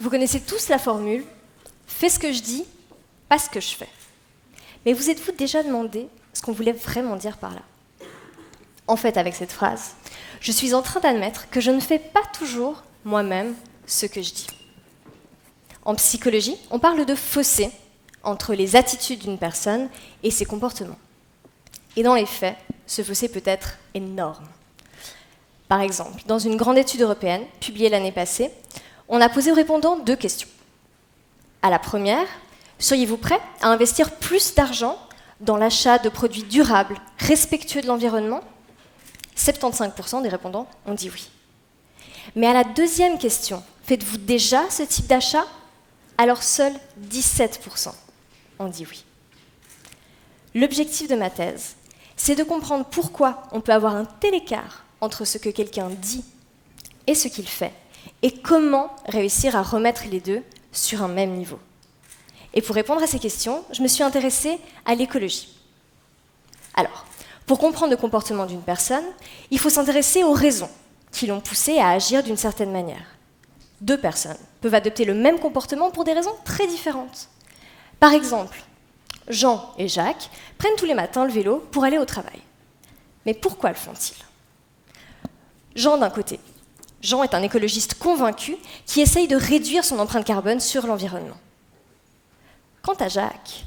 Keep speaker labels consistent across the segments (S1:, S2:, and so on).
S1: Vous connaissez tous la formule « fais ce que je dis, pas ce que je fais ». Mais vous êtes-vous déjà demandé ce qu'on voulait vraiment dire par là ? En fait, avec cette phrase, je suis en train d'admettre que je ne fais pas toujours moi-même ce que je dis. En psychologie, on parle de fossé entre les attitudes d'une personne et ses comportements. Et dans les faits, ce fossé peut être énorme. Par exemple, dans une grande étude européenne, publiée l'année passée, on a posé aux répondants 2 questions. À la première, seriez-vous prêt à investir plus d'argent dans l'achat de produits durables, respectueux de l'environnement ? 75% des répondants ont dit oui. Mais à la deuxième question, faites-vous déjà ce type d'achat ? Alors seuls 17% ont dit oui. L'objectif de ma thèse, c'est de comprendre pourquoi on peut avoir un tel écart entre ce que quelqu'un dit et ce qu'il fait, et comment réussir à remettre les deux sur un même niveau. Et pour répondre à ces questions, je me suis intéressée à l'écologie. Alors, pour comprendre le comportement d'une personne, il faut s'intéresser aux raisons qui l'ont poussé à agir d'une certaine manière. 2 personnes peuvent adopter le même comportement pour des raisons très différentes. Par exemple, Jean et Jacques prennent tous les matins le vélo pour aller au travail. Mais pourquoi le font-ils ? Jean, d'un côté. Jean est un écologiste convaincu qui essaye de réduire son empreinte carbone sur l'environnement. Quant à Jacques,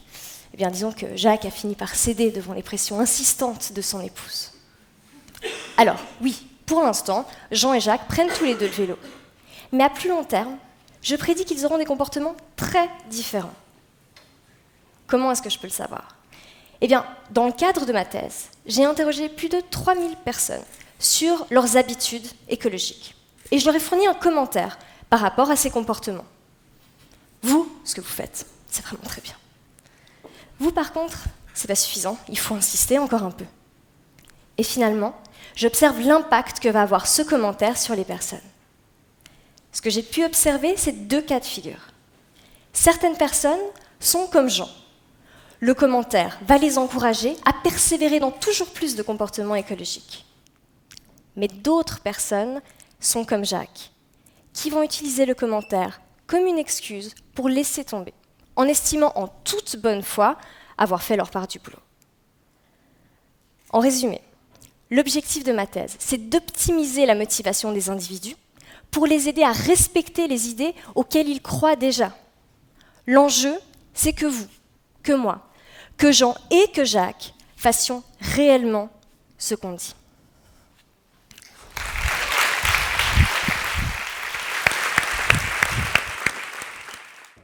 S1: eh bien, disons que Jacques a fini par céder devant les pressions insistantes de son épouse. Alors, oui, pour l'instant, Jean et Jacques prennent tous les 2 le vélo. Mais à plus long terme, je prédis qu'ils auront des comportements très différents. Comment est-ce que je peux le savoir ? Eh bien, dans le cadre de ma thèse, j'ai interrogé plus de 3000 personnes sur leurs habitudes écologiques. Et je leur ai fourni un commentaire par rapport à ces comportements. Vous, ce que vous faites, c'est vraiment très bien. Vous, par contre, c'est pas suffisant, il faut insister encore un peu. Et finalement, j'observe l'impact que va avoir ce commentaire sur les personnes. Ce que j'ai pu observer, c'est 2 cas de figure. Certaines personnes sont comme Jean. Le commentaire va les encourager à persévérer dans toujours plus de comportements écologiques. Mais d'autres personnes sont comme Jacques, qui vont utiliser le commentaire comme une excuse pour laisser tomber, en estimant en toute bonne foi avoir fait leur part du boulot. En résumé, l'objectif de ma thèse, c'est d'optimiser la motivation des individus pour les aider à respecter les idées auxquelles ils croient déjà. L'enjeu, c'est que vous, que moi, que Jean et que Jacques fassions réellement ce qu'on dit.